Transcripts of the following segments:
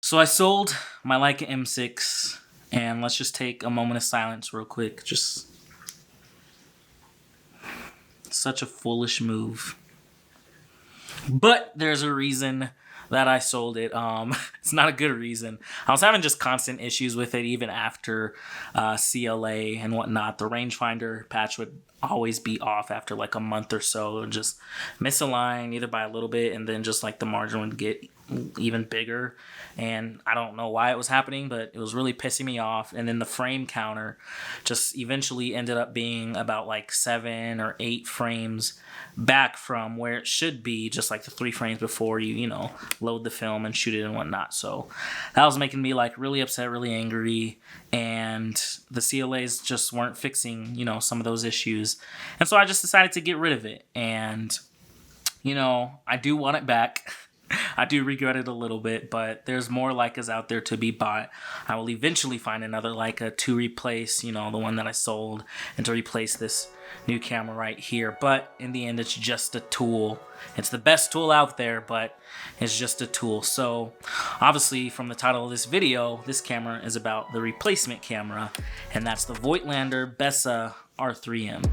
So I sold my Leica M6, and let's just take a moment of silence real quick. Just such a foolish move. But there's a reason that I sold it. It's not a good reason. I was having just constant issues with it even after CLA and whatnot. The rangefinder patch would always be off after like a month or so. It would just misalign either by a little bit, and then just like the margin would get even bigger, and I don't know why it was happening, but it was really pissing me off. And then the frame counter just eventually ended up being about like 7 or 8 frames back from where it should be, just like the 3 frames before you know, load the film and shoot it and whatnot. So that was making me like really upset, really angry, and the CLAs just weren't fixing, you know, some of those issues. And so I just decided to get rid of it, and you know, I do want it back. I do regret it a little bit, but there's more Leicas out there to be bought. I will eventually find another Leica to replace, you know, the one that I sold, and to replace this new camera right here. But in the end, it's just a tool. It's the best tool out there, but it's just a tool. So obviously from the title of this video, this camera is about the replacement camera, and that's the Voigtlander Bessa R3M.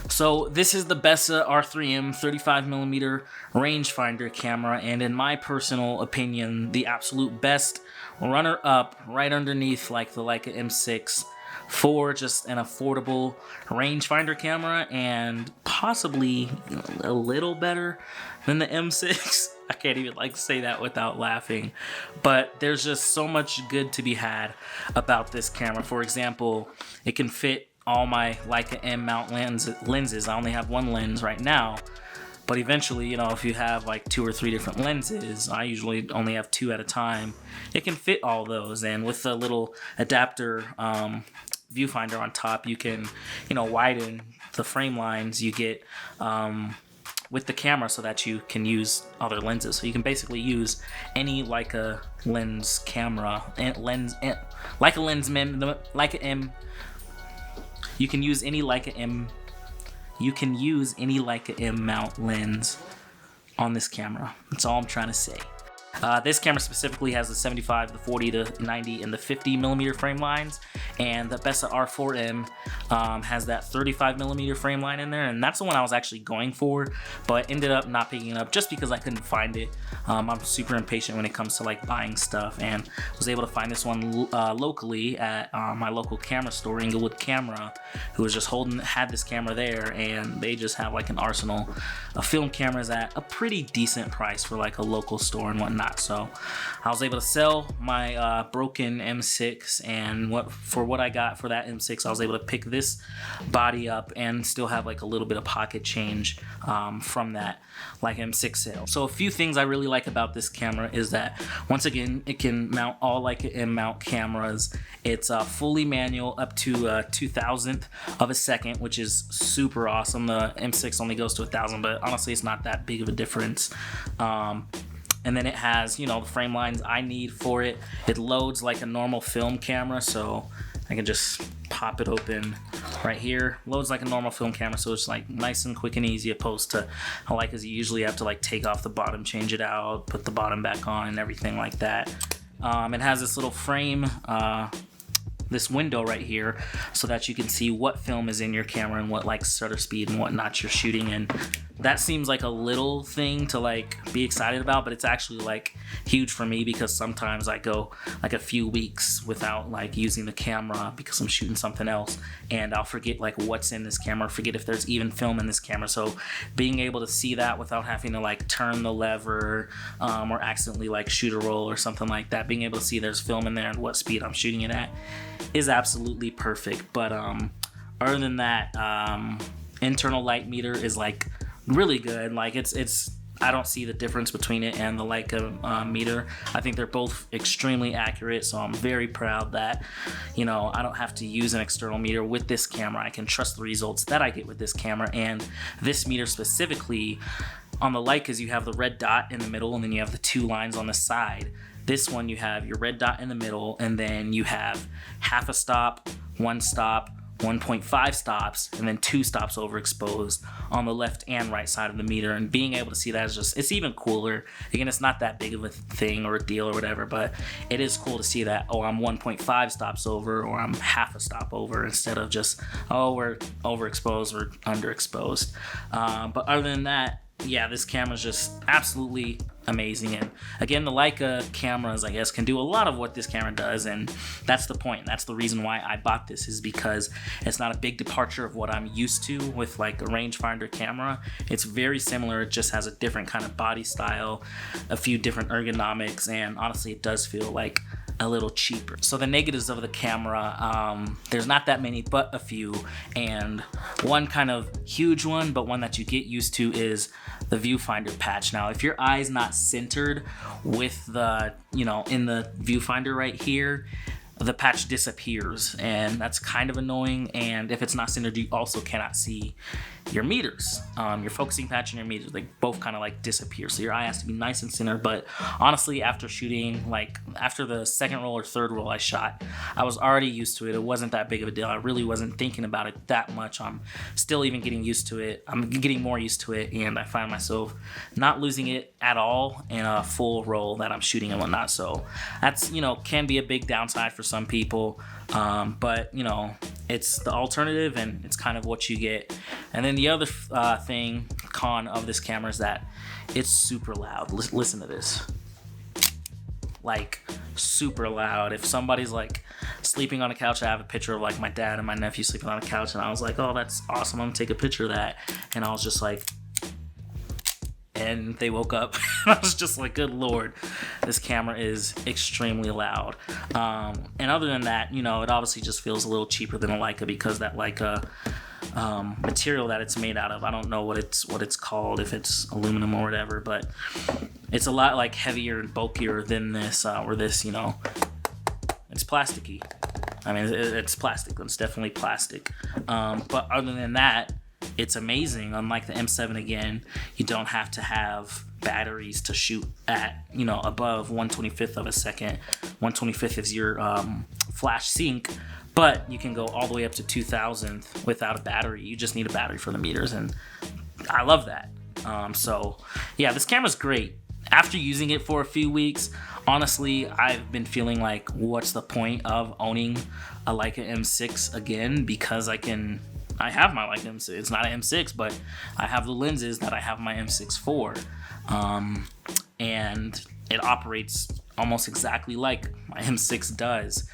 So this is the Bessa R3M 35mm rangefinder camera, and in my personal opinion, the absolute best runner-up right underneath like the Leica M6 for just an affordable rangefinder camera, and possibly a little better than the M6. I can't even like say that without laughing, but there's just so much good to be had about this camera. For example, it can fit all my Leica M mount lenses. I only have one lens right now, but eventually, you know, if you have like 2 or 3 different lenses, I usually only have 2 at a time, it can fit all those. And with the little adapter viewfinder on top, you can, you know, widen the frame lines you get with the camera so that you can use other lenses. So you can basically use any Leica lens camera and Leica M. You can use any Leica M mount lens on this camera. That's all I'm trying to say. This camera specifically has the 75, the 40, the 90, and the 50mm frame lines, and the Bessa R4M has that 35mm frame line in there, and that's the one I was actually going for, but ended up not picking it up just because I couldn't find it. I'm super impatient when it comes to like buying stuff, and was able to find this one locally at my local camera store, Inglewood Camera, who was just had this camera there, and they just have like an arsenal of film cameras at a pretty decent price for like a local store and whatnot. So I was able to sell my broken M6, and for what I got for that M6, I was able to pick this body up and still have like a little bit of pocket change from that like M6 sale. So a few things I really like about this camera is that, once again, it can mount all Leica M mount cameras. It's fully manual up to 2,000th of a second, which is super awesome. The M6 only goes to 1,000, but honestly, it's not that big of a difference. And then it has, you know, the frame lines I need for it. It loads like a normal film camera, so I can just pop it open right here. Loads like a normal film camera, so it's like nice and quick and easy, opposed to how Leicas you usually have to like take off the bottom, change it out, put the bottom back on, and everything like that. It has this little frame, this window right here, so that you can see what film is in your camera and what like shutter speed and whatnot you're shooting in. That seems like a little thing to like be excited about, but it's actually like huge for me, because sometimes I go like a few weeks without like using the camera because I'm shooting something else, and I'll forget like what's in this camera, forget if there's even film in this camera. So being able to see that without having to like turn the lever or accidentally like shoot a roll or something like that, being able to see there's film in there and what speed I'm shooting it at, is absolutely perfect. But other than that, internal light meter is like really good. Like it's I don't see the difference between it and the Leica meter. I think they're both extremely accurate, so I'm very proud that, you know, I don't have to use an external meter with this camera. I can trust the results that I get with this camera. And this meter specifically, on the Leicas, you have the red dot in the middle, and then you have the 2 lines on the side. This one, you have your red dot in the middle, and then you have half a stop, 1 stop, 1.5 stops, and then 2 stops overexposed on the left and right side of the meter. And being able to see that is just, it's even cooler. Again, it's not that big of a thing or a deal or whatever, but it is cool to see that, oh, I'm 1.5 stops over, or I'm half a stop over, instead of just, oh, we're overexposed or underexposed. But other than that, yeah, this camera is just absolutely amazing. And again, the Leica cameras, I guess, can do a lot of what this camera does, and that's the point. That's the reason why I bought this, is because it's not a big departure of what I'm used to with like a rangefinder camera. It's very similar, it just has a different kind of body style, a few different ergonomics, and honestly it does feel like a little cheaper. So the negatives of the camera, there's not that many, but a few, and one kind of huge one, but one that you get used to, is the viewfinder patch. Now, if your eye's not centered with the, you know, in the viewfinder right here, the patch disappears, and that's kind of annoying. And if it's not centered, you also cannot see your meters. Your focusing patch and your meters, they both kind of like disappear, so your eye has to be nice and centered. But honestly, after shooting, like after the second roll or third roll I shot, I was already used to it. It wasn't that big of a deal. I really wasn't thinking about it that much. I'm still even getting used to it. I'm getting more used to it, and I find myself not losing it at all in a full roll that I'm shooting and whatnot. So that's, you know, can be a big downside for some people, but you know, it's the alternative, and it's kind of what you get. And then the other con of this camera is that it's super loud. Listen to this, like super loud. If somebody's like sleeping on a couch, I have a picture of like my dad and my nephew sleeping on a couch, and I was like, oh, that's awesome, I'm gonna take a picture of that. And I was just like, and they woke up. I was just like, good lord, this camera is extremely loud. And other than that, you know, it obviously just feels a little cheaper than a Leica, because that Leica material that it's made out of, I don't know what it's called, if it's aluminum or whatever, but it's a lot like heavier and bulkier than this, or this, you know, it's plasticky. I mean, it's plastic. It's definitely plastic. But other than that, it's amazing. Unlike the M7, again, you don't have to have batteries to shoot at, you know, above 1/25th of a second. 1/25th is your flash sync, but you can go all the way up to 2000th without a battery. You just need a battery for the meters, and I love that. So yeah, this camera's great. After using it for a few weeks, honestly, I've been feeling like, what's the point of owning a Leica M6 again? Because I have my Leica M6. It's not an M6, but I have the lenses that I have my M6 for. And it operates almost exactly like my M6 does.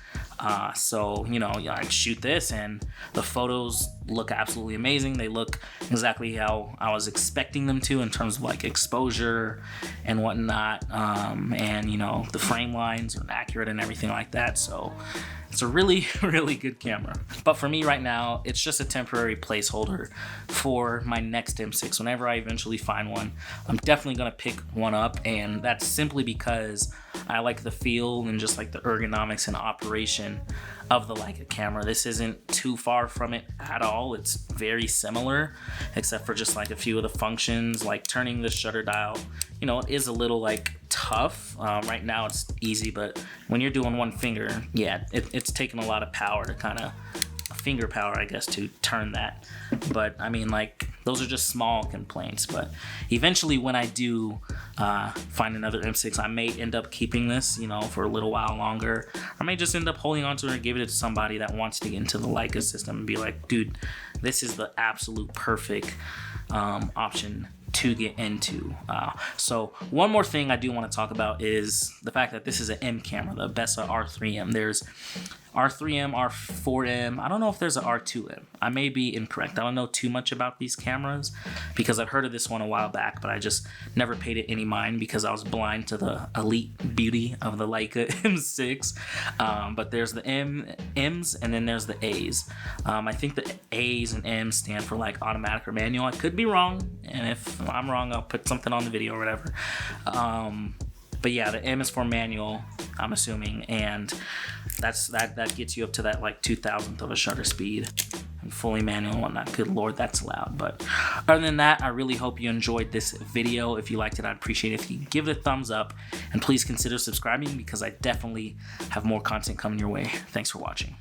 So, you know, I shoot this and the photos look absolutely amazing. They look exactly how I was expecting them to in terms of like exposure and whatnot. And, you know, the frame lines are accurate and everything like that. So it's a really, really good camera. But for me right now, it's just a temporary placeholder for my next M6. Whenever I eventually find one, I'm definitely gonna pick one up, and that's simply because I like the feel and just like the ergonomics and operation of the Leica camera. This isn't too far from it at all. It's very similar, except for just like a few of the functions, like turning the shutter dial. You know, it is a little like tough. Right now it's easy, but when you're doing one finger, yeah, it's taking a lot of power to kind of, finger power, I guess, to turn that. But I mean, like, those are just small complaints. But eventually, when I do find another M6, I may end up keeping this, you know, for a little while longer. I may just end up holding on to it and give it to somebody that wants to get into the Leica system and be like, dude, this is the absolute perfect option to get into. So one more thing I do want to talk about is the fact that this is an M camera, the Bessa R3M. There's R3M, R4M. I don't know if there's an R2M. I may be incorrect. I don't know too much about these cameras because I've heard of this one a while back, but I just never paid it any mind because I was blind to the elite beauty of the Leica M6. But there's the M's and then there's the A's. I think the A's and M's stand for like automatic or manual. I could be wrong, and if I'm wrong, I'll put something on the video or whatever. But yeah, the M is for manual, I'm assuming, and that gets you up to that like 2000th of a shutter speed. And fully manual and whatnot. Good lord, that's loud. But other than that, I really hope you enjoyed this video. If you liked it, I'd appreciate it if you give it a thumbs up, and please consider subscribing because I definitely have more content coming your way. Thanks for watching.